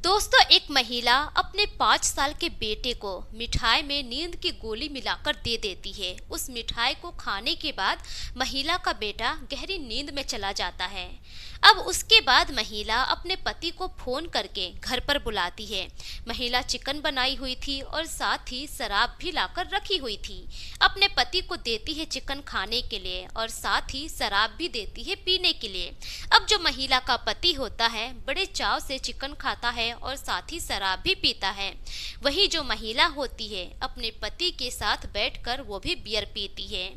दोस्तों, एक महिला अपने 5 साल के बेटे को मिठाई में नींद की गोली मिलाकर दे देती है। उस मिठाई को खाने के बाद महिला का बेटा गहरी नींद में चला जाता है। अब उसके बाद महिला अपने पति को फोन करके घर पर बुलाती है। महिला चिकन बनाई हुई थी और साथ ही शराब भी लाकर रखी हुई थी। अपने पति को देती है चिकन खाने के लिए और साथ ही शराब भी देती है पीने के लिए। अब जो महिला का पति होता है बड़े चाव से चिकन खाता है और साथ ही शराब भी पीता है। वही जो महिला होती है अपने पति के साथ बैठकर वो भी बियर पीती है।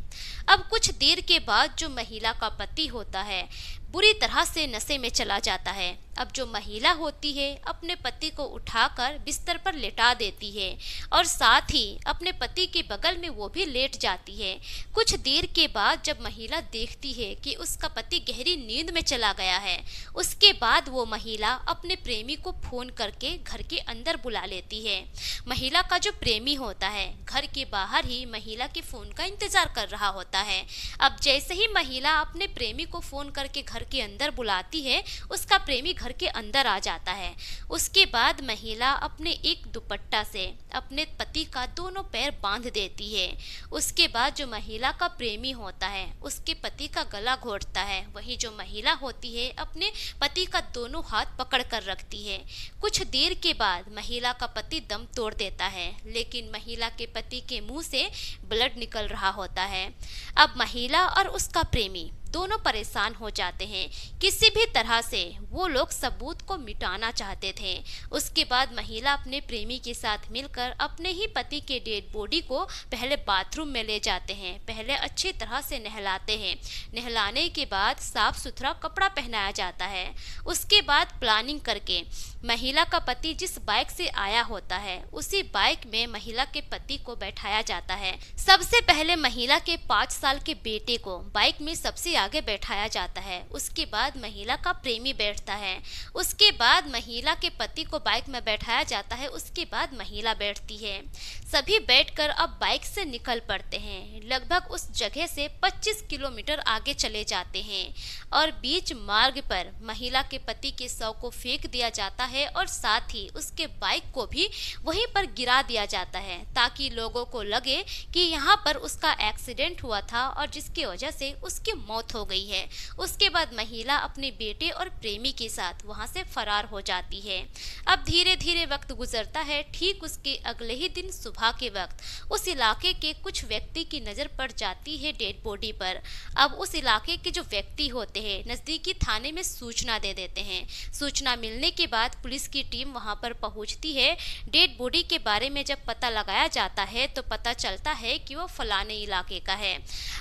अब कुछ देर के बाद जो महिला का पति होता है बुरी तरह से नशे में चला जाता है। अब जो महिला होती है अपने पति को उठाकर बिस्तर पर लेटा देती है और साथ ही अपने पति के बगल में वो भी लेट जाती है। कुछ देर के बाद जब महिला देखती है कि उसका पति गहरी नींद में चला गया है, उसके बाद वो महिला अपने प्रेमी को फोन करके घर के अंदर बुला लेती है। महिला का जो प्रेमी होता है घर के बाहर ही महिला के फोन का इंतजार कर रहा होता है। अब जैसे ही महिला अपने प्रेमी को फोन करके घर के अंदर बुलाती है, उसका प्रेमी घर के अंदर आ जाता है। उसके बाद महिला अपने एक दुपट्टा से अपने पति का दोनों पैर बांध देती है। उसके बाद जो महिला का प्रेमी होता है उसके पति का गला घोंटता है। वही जो महिला होती है अपने पति का दोनों हाथ पकड़ कर रखती है। कुछ देर के बाद महिला का पति दम तोड़ देता है, लेकिन महिला के पति के मुंह से ब्लड निकल रहा होता है। अब महिला और उसका प्रेमी दोनों परेशान हो जाते हैं। किसी भी तरह से वो लोग सबूत को मिटाना चाहते थे। उसके बाद महिला अपने प्रेमी के साथ मिलकर अपने ही पति के डेड बॉडी को पहले बाथरूम में ले जाते हैं। पहले अच्छी तरह से नहलाते हैं। नहलाने के बाद साफ सुथरा कपड़ा पहनाया जाता है। उसके बाद प्लानिंग करके महिला का पति जिस बाइक से आया होता है उसी बाइक में महिला के पति को बैठाया जाता है। सबसे पहले महिला के 5 साल के बेटे को बाइक में सबसे आगे बैठाया जाता है। उसके बाद महिला का प्रेमी बैठता है। उसके बाद महिला के पति को बाइक में बैठाया जाता है। उसके बाद महिला बैठती है। सभी बैठकर अब बाइक से निकल पड़ते हैं। लगभग उस जगह से 25 किलोमीटर आगे चले जाते हैं और बीच मार्ग पर महिला के पति के शव को फेंक दिया जाता है और साथ ही उसके बाइक को भी वहीं पर गिरा दिया जाता है, ताकि लोगों को लगे कि यहाँ पर उसका एक्सीडेंट हुआ था और जिसकी वजह से उसकी मौत हो गई है। उसके बाद महिला अपने बेटे और प्रेमी के साथ वहां से फरार हो जाती है। अब धीरे धीरे वक्त गुजरता है। ठीक उसके अगले ही दिन सुबह के वक्त उस इलाके के कुछ व्यक्ति की नजर पड़ जाती है डेड बॉडी पर। अब उस इलाके के जो व्यक्ति होते हैं नजदीकी थाने में सूचना दे देते हैं। सूचना मिलने के बाद पुलिस की टीम वहां पर पहुंचती है। डेड बॉडी के बारे में जब पता लगाया जाता है तो पता चलता है कि वो फलाने इलाके का है।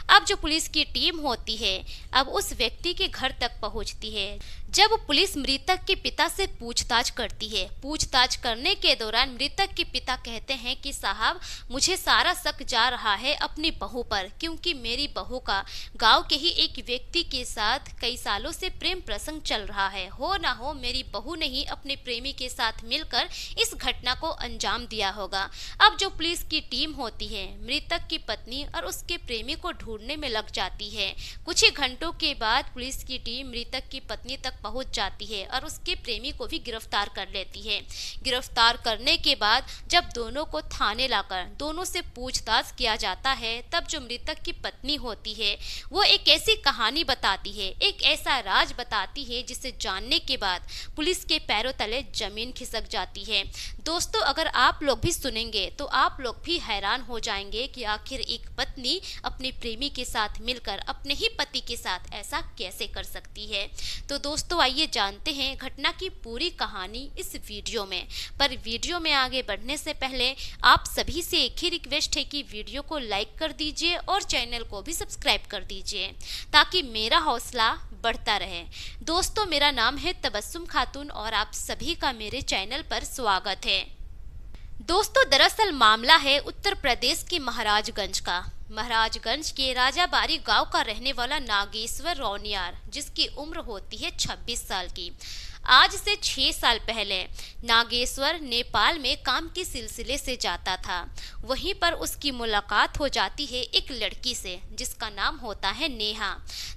अब जो पुलिस की टीम होती है अब उस व्यक्ति के घर तक पहुंचती है। जब पुलिस मृतक के पिता से पूछताछ करती है, पूछताछ करने के दौरान मृतक के पिता कहते हैं कि साहब, मुझे सारा शक जा रहा है अपनी बहू पर, क्योंकि मेरी बहू का गांव के ही एक व्यक्ति के साथ कई सालों से प्रेम प्रसंग चल रहा है। हो ना हो मेरी बहू ने ही अपने प्रेमी के साथ मिलकर इस घटना को अंजाम दिया होगा। अब जो पुलिस की टीम होती है मृतक की पत्नी और उसके प्रेमी को ढूंढने में लग जाती है। कुछ ही घंटों के बाद पुलिस की टीम मृतक की पत्नी तक पहुंच जाती है और उसके प्रेमी को भी गिरफ्तार कर लेती है। गिरफ्तार करने के बाद जब दोनों को थाने लाकर दोनों से पूछताछ किया जाता है, तब जो मृतक की पत्नी होती है वो एक ऐसी कहानी बताती है, एक ऐसा राज बताती है जिसे जानने के बाद पुलिस के पैरों तले जमीन खिसक जाती है। दोस्तों, अगर आप लोग भी सुनेंगे तो आप लोग भी हैरान हो जाएंगे कि आखिर एक पत्नी अपने प्रेमी के साथ मिलकर अपने ही पति के साथ ऐसा कैसे कर सकती है। तो दोस्तों, आइए जानते हैं घटना की पूरी कहानी इस वीडियो में। पर वीडियो में आगे बढ़ने से पहले आप सभी से एक ही रिक्वेस्ट है कि वीडियो को लाइक कर दीजिए और चैनल को भी सब्सक्राइब कर दीजिए, ताकि मेरा हौसला बढ़ता रहे। दोस्तों, मेरा नाम है तबस्सुम खातून और आप सभी का मेरे चैनल पर स्वागत है। दोस्तों, दरअसल मामला है उत्तर प्रदेश के महाराजगंज का। महाराजगंज के राजाबारी गांव का रहने वाला नागेश्वर रौनियार, जिसकी उम्र होती है 26 साल की। आज से 6 साल पहले नागेश्वर नेपाल में काम के सिलसिले से जाता था। वहीं पर उसकी मुलाकात हो जाती है एक लड़की से जिसका नाम होता है नेहा।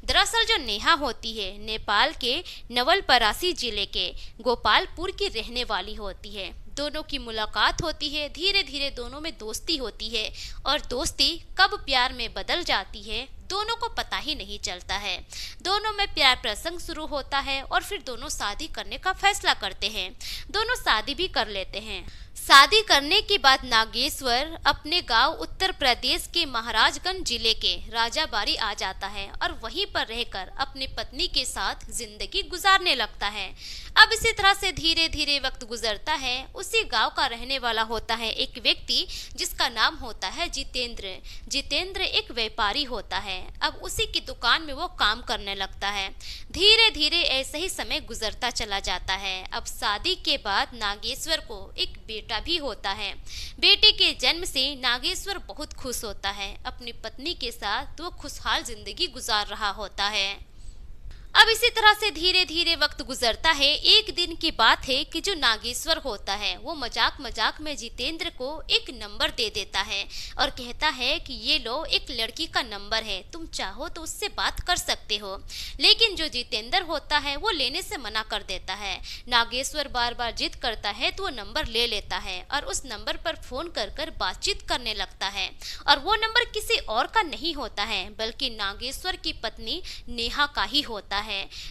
दरअसल जो नेहा होती है नेपाल के नवलपरासी जिले के गोपालपुर की रहने वाली होती है। दोनों की मुलाकात होती है, धीरे धीरे दोनों में दोस्ती होती है और दोस्ती कब प्यार में बदल जाती है दोनों को पता ही नहीं चलता है। दोनों में प्यार प्रसंग शुरू होता है और फिर दोनों शादी करने का फैसला करते हैं। दोनों शादी भी कर लेते हैं। शादी करने के बाद नागेश्वर अपने गांव उत्तर प्रदेश के महाराजगंज जिले के राजाबाड़ी आ जाता है और वहीं पर रहकर अपनी पत्नी के साथ जिंदगी गुजारने लगता है। अब इसी तरह से धीरे धीरे वक्त गुजरता है। उसी गांव का रहने वाला होता है एक व्यक्ति जिसका नाम होता है जितेंद्र। जितेंद्र एक व्यापारी होता है। अब उसी की दुकान में वो काम करने लगता है। धीरे धीरे ऐसे ही समय गुजरता चला जाता है। अब शादी के बाद नागेश्वर को एक बेटा भी होता है। बेटे के जन्म से नागेश्वर बहुत खुश होता है। अपनी पत्नी के साथ वो खुशहाल जिंदगी गुजार रहा होता है। अब इसी तरह से धीरे धीरे वक्त गुजरता है। एक दिन की बात है कि जो नागेश्वर होता है वो मजाक मजाक में जितेंद्र को एक नंबर दे देता है और कहता है कि ये लो, एक लड़की का नंबर है, तुम चाहो तो उससे बात कर सकते हो। लेकिन जो जितेंद्र होता है वो लेने से मना कर देता है। नागेश्वर बार बार जिद करता है तो वो नंबर ले लेता है और उस नंबर पर फोन कर कर बातचीत करने लगता है। और वो नंबर किसी और का नहीं होता है बल्कि नागेश्वर की पत्नी नेहा का ही होता है।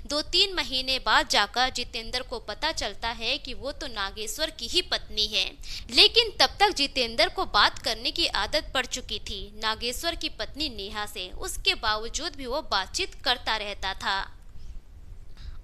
2-3 महीने बाद जाकर जितेंद्र को पता चलता है कि वो तो नागेश्वर की ही पत्नी है। लेकिन तब तक जितेंद्र को बात करने की आदत पड़ चुकी थी नागेश्वर की पत्नी नेहा से। उसके बावजूद भी वो बातचीत करता रहता था।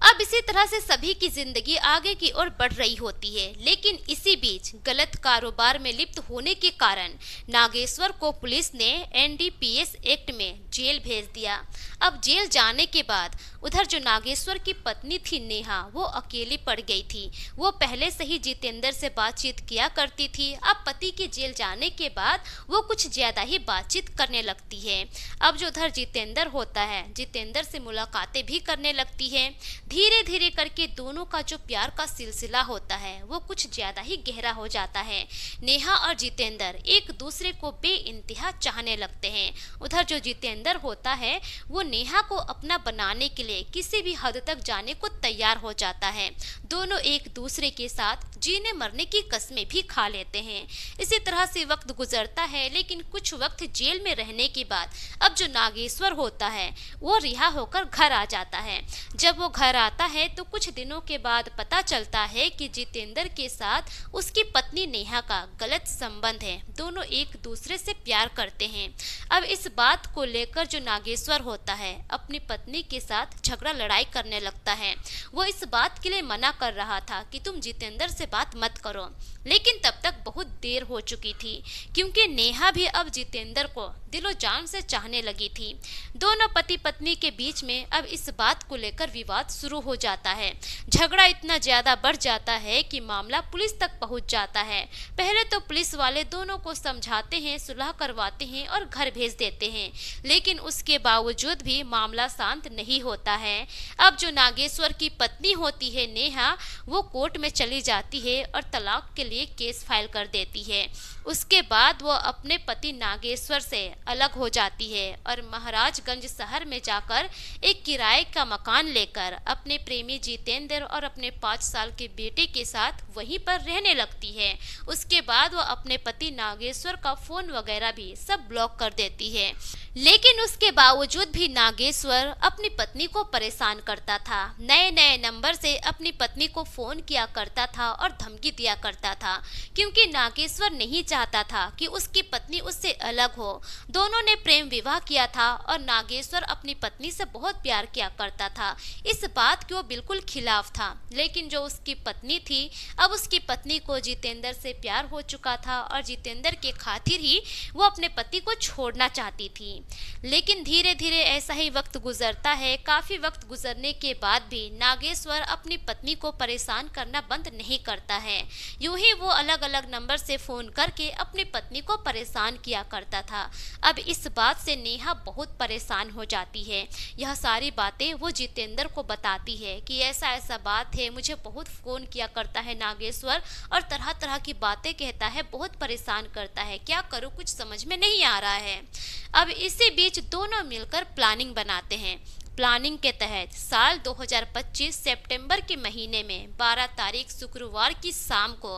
अब इसी तरह से सभी की जिंदगी आगे की ओर बढ़ रही होती है। लेकिन इसी बीच गलत कारोबार में लिप्त होने के कारण नागेश्वर को पुलिस ने NDPS एक्ट में जेल भेज दिया। अब जेल जाने के बाद उधर जो नागेश्वर की पत्नी थी नेहा वो अकेली पड़ गई थी। वो पहले से ही जितेंद्र से बातचीत किया करती थी। अब पति के जेल जाने के बाद वो कुछ ज्यादा ही बातचीत करने लगती है। अब जो उधर जितेंद्र होता है जितेंद्र से मुलाकातें भी करने लगती है। धीरे धीरे करके दोनों का जो प्यार का सिलसिला होता है वो कुछ ज्यादा ही गहरा हो जाता है। नेहा और जितेंद्र एक दूसरे को बेइंतहा चाहने लगते हैं। उधर जो जितेंद्र होता है वो नेहा को अपना बनाने के लिए किसी भी हद तक जाने को तैयार हो जाता है। दोनों एक दूसरे के साथ जीने मरने की कस्में भी खा लेते हैं। इसी तरह से वक्त गुजरता है। लेकिन कुछ वक्त जेल में रहने के बाद अब जो नागेश्वर होता है वो रिहा होकर घर आ जाता है। जब वो घर आता है तो कुछ दिनों के बाद पता चलता है कि जितेंद्र के साथ उसकी पत्नी नेहा का गलत संबंध है। दोनों एक दूसरे से प्यार करते हैं। अब इस बात को लेकर जो नागेश्वर होता है अपनी पत्नी के साथ झगड़ा लड़ाई करने लगता है। वो इस बात के लिए मना कर रहा था कि तुम जितेंद्र से बात मत करो। लेकिन तब तक बहुत देर हो चुकी थी क्योंकि नेहा भी अब जितेंद्र को दिलो जान से चाहने लगी थी। दोनों पति पत्नी के बीच में अब इस बात को लेकर विवाद शुरू हो जाता है। झगड़ा इतना ज्यादा बढ़ जाता है कि मामला पुलिस तक पहुंच जाता है। पहले तो पुलिस वाले दोनों को समझाते हैं, सुलह करवाते हैं और घर भेज देते हैं। लेकिन उसके बावजूद भी मामला शांत नहीं होता है। अब जो नागेश्वर की पत्नी होती है नेहा वो कोर्ट में चली जाती है और तलाक के लिए केस फाइल कर देती है। उसके बाद वो अपने पति नागेश्वर से अलग हो जाती है और महाराजगंज शहर में जाकर एक किराए का मकान लेकर अपने प्रेमी जितेंद्र और अपने 5 साल के बेटे के साथ वहीं पर रहने लगती है। उसके बाद वो अपने पति नागेश्वर का फोन वगैरह भी सब ब्लॉक कर देती है। लेकिन उसके बावजूद भी नागेश्वर अपनी पत्नी को परेशान करता था। नए नए नंबर से अपनी पत्नी को फोन किया करता था और धमकी दिया करता था क्योंकि नागेश्वर नहीं चाहता था कि उसकी पत्नी उससे अलग हो। दोनों ने प्रेम विवाह किया था और नागेश्वर अपनी पत्नी से बहुत प्यार किया करता था। इस बात के वो बिल्कुल खिलाफ था। लेकिन जो उसकी पत्नी थी अब उसकी पत्नी को जितेंद्र से प्यार हो चुका था और जितेंद्र के खातिर ही वो अपने पति को छोड़ना चाहती थी। लेकिन धीरे धीरे ऐसा ही वक्त गुजरता है। काफी वक्त गुजरने के बाद भी नागेश्वर अपनी पत्नी को परेशान करना बंद नहीं करता है। यूं ही वो अलग अलग नंबर से फोन करके अपनी पत्नी को परेशान किया करता था। अब इस बात से नेहा बहुत परेशान हो जाती है। यह सारी बातें वो जितेंद्र को बताती है कि ऐसा ऐसा बात है, मुझे बहुत फोन किया करता है नागेश्वर और तरह तरह की बातें कहता है, बहुत परेशान करता है, क्या करूं कुछ समझ में नहीं आ रहा है। अब इसी बीच दोनों मिलकर प्लानिंग बनाते हैं। प्लानिंग के तहत साल 2025 सितंबर के महीने में 12 तारीख शुक्रवार की शाम को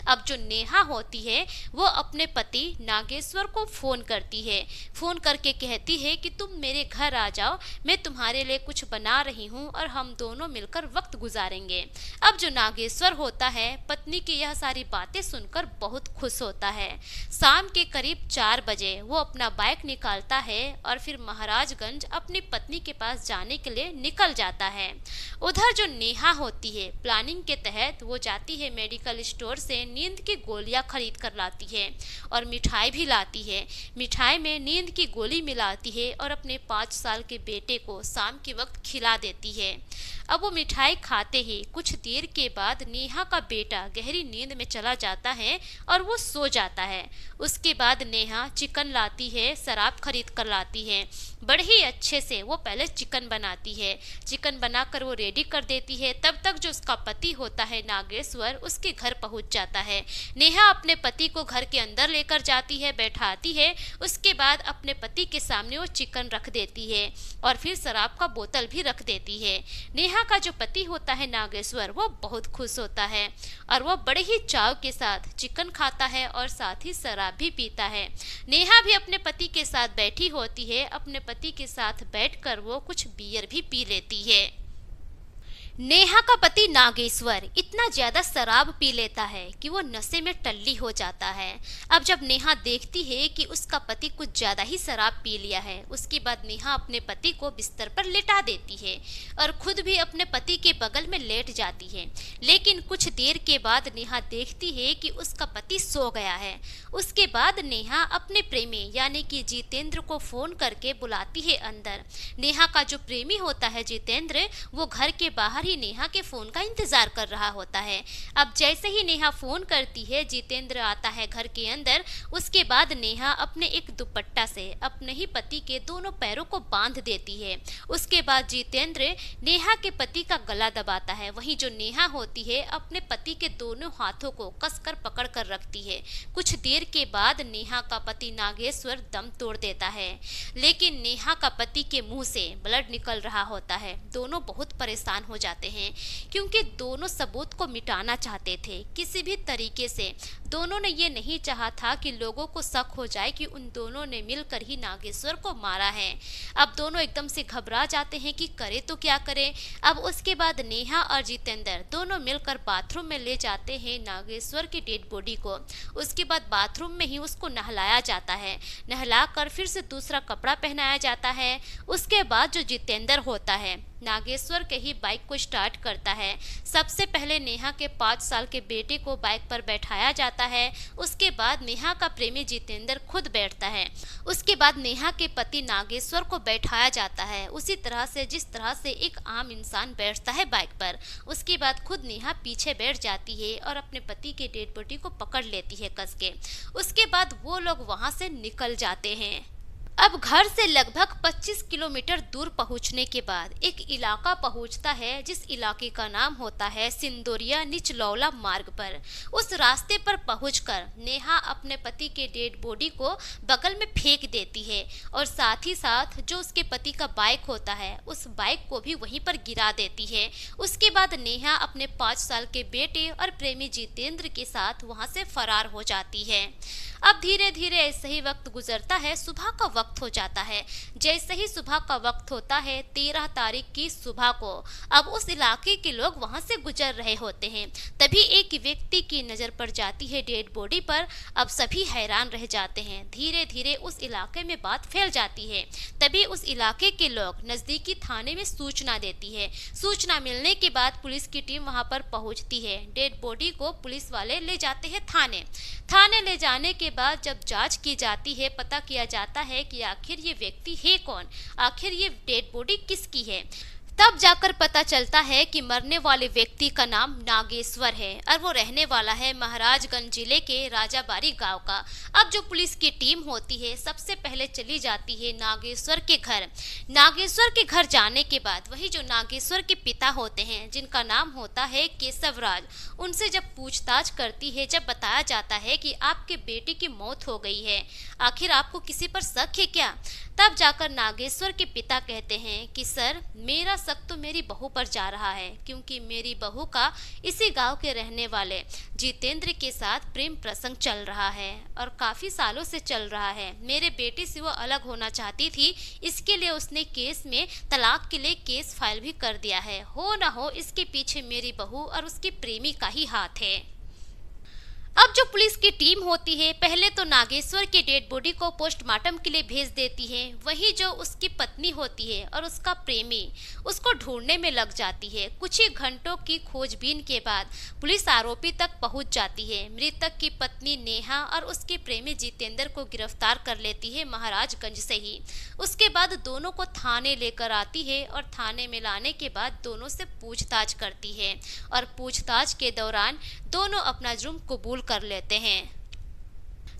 अब जो नेहा होती है वो अपने पति नागेश्वर को फोन करती है। फोन करके कहती है कि तुम मेरे घर आ जाओ, मैं तुम्हारे लिए कुछ बना रही हूँ और हम दोनों मिलकर वक्त गुजारेंगे। अब जो नागेश्वर होता है पत्नी की यह सारी बातें सुनकर बहुत खुश होता है। शाम के करीब 4 बजे वो अपना बाइक निकालता है और फिर महाराजगंज अपनी पत्नी के पास जाने के लिए निकल जाता है। उधर जो नेहा होती है प्लानिंग के तहत वो जाती है मेडिकल स्टोर से नींद की गोलियां खरीद कर लाती है और मिठाई भी लाती है। मिठाई में नींद की गोली मिलाती है और अपने 5 साल के बेटे को शाम के वक्त खिला देती है। अब वो मिठाई खाते ही कुछ देर के बाद नेहा का बेटा गहरी नींद में चला जाता है और वो सो जाता है। उसके बाद नेहा चिकन लाती है, शराब खरीद कर लाती है। बड़े ही अच्छे से वो पहले चिकन बनाती है। चिकन बनाकर वो रेडी कर देती है। तब तक जो उसका पति होता है नागेश्वर उसके घर पहुंच जाता है। नेहा अपने पति को घर के अंदर लेकर जाती है, बैठाती है। उसके बाद अपने पति के सामने वो चिकन रख देती है और फिर शराब का बोतल भी रख देती है। नेहा का जो पति होता है नागेश्वर वो बहुत खुश होता है और वो बड़े ही चाव के साथ चिकन खाता है और साथ ही शराब भी पीता है। नेहा भी अपने पति के साथ बैठी होती है। अपने पति के साथ बैठकर वो कुछ बियर भी पी लेती है। नेहा का पति नागेश्वर इतना ज्यादा शराब पी लेता है कि वो नशे में टल्ली हो जाता है। अब जब नेहा देखती है कि उसका पति कुछ ज्यादा ही शराब पी लिया है, उसके बाद नेहा अपने पति को बिस्तर पर लेटा देती है और खुद भी अपने पति के बगल में लेट जाती है। लेकिन कुछ देर के बाद नेहा देखती है कि उसका पति सो गया है। उसके बाद नेहा अपने प्रेमी यानी कि जितेंद्र को फोन करके बुलाती है अंदर। नेहा का जो प्रेमी होता है जितेंद्र वो घर के बाहर ही नेहा के फोन का इंतजार कर रहा होता है। अब जैसे ही नेहा फोन करती है जितेंद्र आता है घर के अंदर। उसके बाद नेहा अपने एक दुपट्टा से अपने ही पति के दोनों पैरों को बांध देती है। उसके बाद जितेंद्र नेहा के पति का गला दबाता है। वहीं जो नेहा होती है अपने पति के दोनों हाथों को कसकर पकड़ कर रखती है। कुछ देर के बाद नेहा का पति नागेश्वर दम तोड़ देता है। लेकिन नेहा का पति के मुंह से ब्लड निकल रहा होता है। दोनों बहुत परेशान हो जाते हैं क्योंकि दोनों सबूत को मिटाना चाहते थे किसी भी तरीके से। दोनों ने ये नहीं चाहा था कि लोगों को शक हो जाए कि उन दोनों ने मिलकर ही नागेश्वर को मारा है। अब दोनों एकदम से घबरा जाते हैं कि करे तो क्या करें। अब उसके बाद नेहा और जितेंद्र दोनों मिलकर बाथरूम में ले जाते हैं नागेश्वर की डेड बॉडी को। उसके बाद बाथरूम में ही उसको नहलाया जाता है। नहलाकर फिर से दूसरा कपड़ा पहनाया जाता है। उसके बाद जो जितेंद्र होता है नागेश्वर के ही बाइक को स्टार्ट करता है। सबसे पहले नेहा के 5 साल के बेटे को बाइक पर बैठाया जाता है। उसके बाद नेहा का प्रेमी जितेंद्र खुद बैठता है। उसके बाद नेहा के पति नागेश्वर को बैठाया जाता है उसी तरह से जिस तरह से एक आम इंसान बैठता है बाइक पर। उसके बाद खुद नेहा पीछे बैठ जाती है और अपने पति के डेड बॉडी को पकड़ लेती है कस के। उसके बाद वो लोग वहां से निकल जाते हैं। अब घर से लगभग 25 किलोमीटर दूर पहुंचने के बाद एक इलाका पहुंचता है जिस इलाके का नाम होता है सिंदोरिया निचलौला मार्ग पर। उस रास्ते पर पहुंचकर नेहा अपने पति के डेड बॉडी को बगल में फेंक देती है और साथ ही साथ जो उसके पति का बाइक होता है उस बाइक को भी वहीं पर गिरा देती है। उसके बाद नेहा अपने 5 साल के बेटे और प्रेमी जितेंद्र के साथ वहां से फरार हो जाती है। अब धीरे धीरे ऐसे ही वक्त गुजरता है। सुबह का वक्त हो जाता है। जैसे ही सुबह का वक्त होता है 13 तारीख की सुबह को अब उस इलाके के लोग वहां से गुजर रहे होते हैं। तभी एक व्यक्ति की नजर पड़ जाती है डेड बॉडी पर। अब सभी हैरान रह जाते हैं। धीरे धीरे उस इलाके में बात फैल जाती है। तभी उस इलाके के लोग नजदीकी थाने में सूचना देती है। सूचना मिलने के बाद पुलिस की टीम वहां पर पहुंचती है। डेड बॉडी को पुलिस वाले ले जाते हैं थाने। थाने ले जाने के के बाद जब जांच की जाती है, पता किया जाता है कि आखिर ये व्यक्ति है कौन, आखिर ये डेड बॉडी किसकी है। तब जाकर पता चलता है कि मरने वाले व्यक्ति का नाम नागेश्वर है और वो रहने वाला है महाराजगंज जिले के राजाबाड़ी गांव का। अब जो पुलिस की टीम होती है सबसे पहले चली जाती है नागेश्वर के घर। नागेश्वर के घर जाने के बाद वही जो नागेश्वर के पिता होते हैं, जिनका नाम होता है केशवराज, उनसे जब पूछताछ करती है, जब बताया जाता है कि आपके बेटे की मौत हो गई है, आखिर आपको किसी पर शक है क्या, तब जाकर नागेश्वर के पिता कहते हैं कि सर, मेरा शक तो मेरी बहू पर जा रहा है, क्योंकि मेरी बहू का इसी गांव के रहने वाले जितेंद्र के साथ प्रेम प्रसंग चल रहा है और काफी सालों से चल रहा है। मेरे बेटे से वो अलग होना चाहती थी, इसके लिए उसने केस में तलाक के लिए केस फाइल भी कर दिया है। हो ना हो इसके पीछे मेरी बहू और उसके प्रेमी का ही हाथ है। अब जो पुलिस की टीम होती है, पहले तो नागेश्वर की डेड बॉडी को पोस्टमार्टम के लिए भेज देती है। वही जो उसकी पत्नी होती है और उसका प्रेमी उसको ढूंढने में लग जाती है। कुछ ही घंटों की खोजबीन के बाद पुलिस आरोपी तक पहुंच जाती है। मृतक की पत्नी नेहा और उसके प्रेमी जितेंद्र को गिरफ्तार कर लेती है महाराजगंज से ही। उसके बाद दोनों को थाने लेकर आती है और थाने में लाने के बाद दोनों से पूछताछ करती है और पूछताछ के दौरान दोनों अपना जुर्म कबूल कर लेते हैं।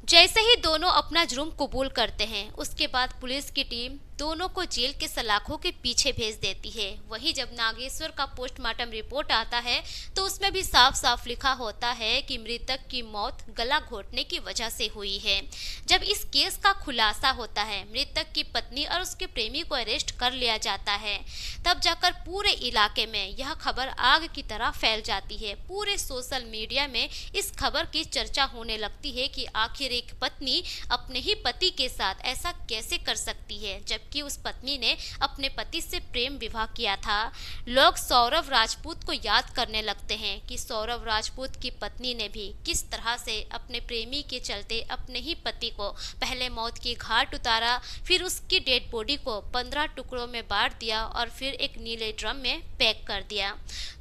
जैसे ही दोनों अपना जुर्म कबूल करते हैं, उसके बाद पुलिस की टीम दोनों को जेल के सलाखों के पीछे भेज देती है। वही जब नागेश्वर का पोस्टमार्टम रिपोर्ट आता है तो उसमें भी साफ साफ लिखा होता है कि मृतक की मौत गला घोटने की वजह से हुई है। जब इस केस का खुलासा होता है, मृतक की पत्नी और उसके प्रेमी को अरेस्ट कर लिया जाता है, तब जाकर पूरे इलाके में यह खबर आग की तरह फैल जाती है। पूरे सोशल मीडिया में इस खबर की चर्चा होने लगती है कि आखिर एक पत्नी अपने ही पति के साथ ऐसा कैसे कर सकती है, जबकि उस पत्नी ने अपने पति से प्रेम विवाह किया था। लोग सौरभ राजपूत को याद करने लगते हैं कि सौरभ राजपूत की पत्नी ने भी किस तरह से अपने प्रेमी के चलते अपने ही पति को पहले मौत की घाट उतारा, फिर उसकी डेड बॉडी को 15 टुकड़ों में बांट दिया और फिर एक नीले ड्रम में पैक कर दिया।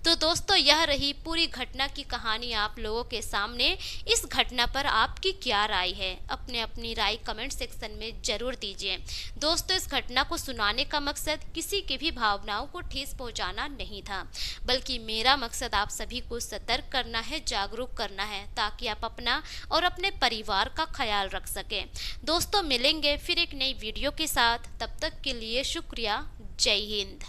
तो दोस्तों, यह रही पूरी घटना की कहानी आप लोगों के सामने। इस घटना पर आपकी क्या राय है? अपनी राय कमेंट सेक्शन में जरूर दीजिए। दोस्तों, इस घटना को सुनाने का मकसद किसी की भी भावनाओं को ठेस पहुंचाना नहीं था, बल्कि मेरा मकसद आप सभी को सतर्क करना है, जागरूक करना है, ताकि आप अपना और अपने परिवार का ख्याल रख सकें। दोस्तों, मिलेंगे फिर एक नई वीडियो के साथ। तब तक के लिए शुक्रिया। जय हिंद।